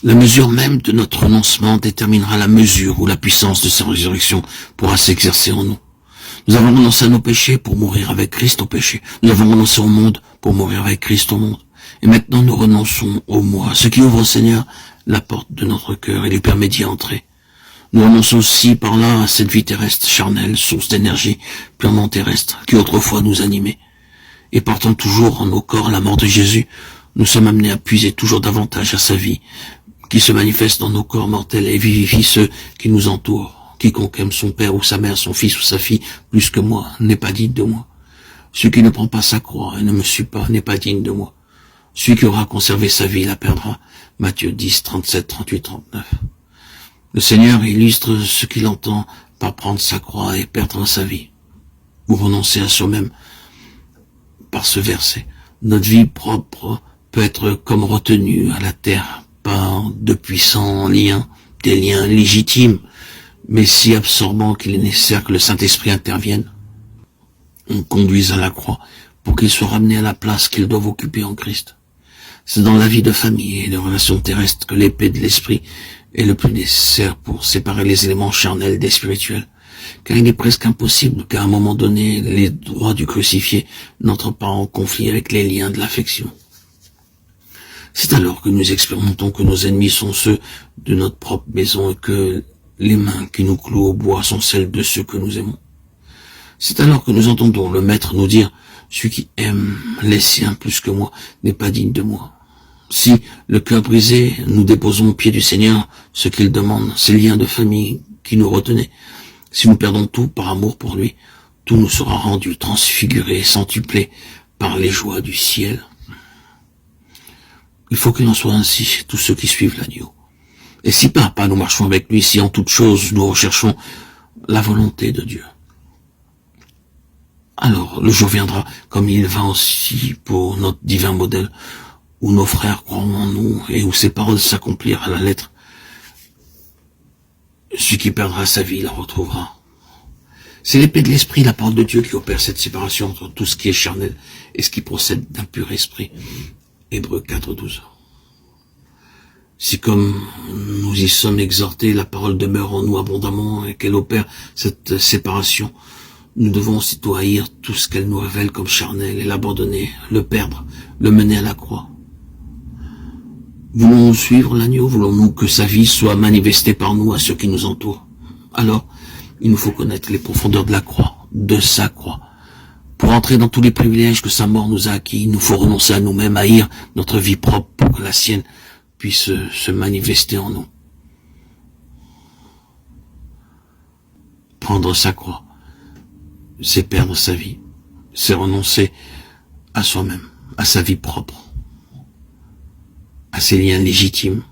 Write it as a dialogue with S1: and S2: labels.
S1: La mesure même de notre renoncement déterminera la mesure où la puissance de sa résurrection pourra s'exercer en nous. Nous avons renoncé à nos péchés pour mourir avec Christ au péché. Nous avons renoncé au monde pour mourir avec Christ au monde. Et maintenant nous renonçons au moi, ce qui ouvre au Seigneur la porte de notre cœur et lui permet d'y entrer. Nous renonçons aussi par là à cette vie terrestre charnelle, source d'énergie purement terrestre, qui autrefois nous animait. Et portant toujours en nos corps la mort de Jésus, nous sommes amenés à puiser toujours davantage à sa vie, qui se manifeste dans nos corps mortels et vivifie ceux qui nous entourent. Quiconque aime son père ou sa mère, son fils ou sa fille, plus que moi, n'est pas digne de moi. Celui qui ne prend pas sa croix et ne me suit pas n'est pas digne de moi. Celui qui aura conservé sa vie la perdra. Matthieu 10, 37, 38, 39. Le Seigneur illustre ce qu'il entend par prendre sa croix et perdre sa vie, ou renoncer à soi-même par ce verset. Notre vie propre peut être comme retenue à la terre par de puissants liens, des liens légitimes, mais si absorbants qu'il est nécessaire que le Saint-Esprit intervienne, on conduise à la croix pour qu'il soit ramené à la place qu'il doit occuper en Christ. C'est dans la vie de famille et de relations terrestres que l'épée de l'Esprit est le plus nécessaire pour séparer les éléments charnels des spirituels, car il est presque impossible qu'à un moment donné, les droits du crucifié n'entrent pas en conflit avec les liens de l'affection. C'est alors que nous expérimentons que nos ennemis sont ceux de notre propre maison et que les mains qui nous clouent au bois sont celles de ceux que nous aimons. C'est alors que nous entendons le Maître nous dire « Celui qui aime les siens plus que moi n'est pas digne de moi ». Si, le cœur brisé, nous déposons au pied du Seigneur ce qu'il demande, ces liens de famille qui nous retenaient. Si nous perdons tout par amour pour lui, tout nous sera rendu, transfiguré, centuplé par les joies du ciel. Il faut qu'il en soit ainsi chez tous ceux qui suivent l'agneau. Et si pas à pas nous marchons avec lui, si en toute chose nous recherchons la volonté de Dieu, alors le jour viendra, comme il va aussi pour notre divin modèle, où nos frères croiront en nous et où ces paroles s'accomplirent à la lettre. Celui qui perdra sa vie la retrouvera. C'est l'épée de l'esprit, la parole de Dieu, qui opère cette séparation entre tout ce qui est charnel et ce qui procède d'un pur esprit. Hébreux 4, 12. Si comme nous y sommes exhortés, la parole demeure en nous abondamment et qu'elle opère cette séparation, nous devons aussitôt haïr tout ce qu'elle nous révèle comme charnel et l'abandonner, le perdre, le mener à la croix. Voulons-nous suivre l'agneau? Voulons-nous que sa vie soit manifestée par nous à ceux qui nous entourent? Alors, il nous faut connaître les profondeurs de la croix, de sa croix. Pour entrer dans tous les privilèges que sa mort nous a acquis, il nous faut renoncer à nous-mêmes, haïr notre vie propre pour que la sienne puisse se manifester en nous. Prendre sa croix, c'est perdre sa vie, c'est renoncer à soi-même, à sa vie propre, à ses liens légitimes,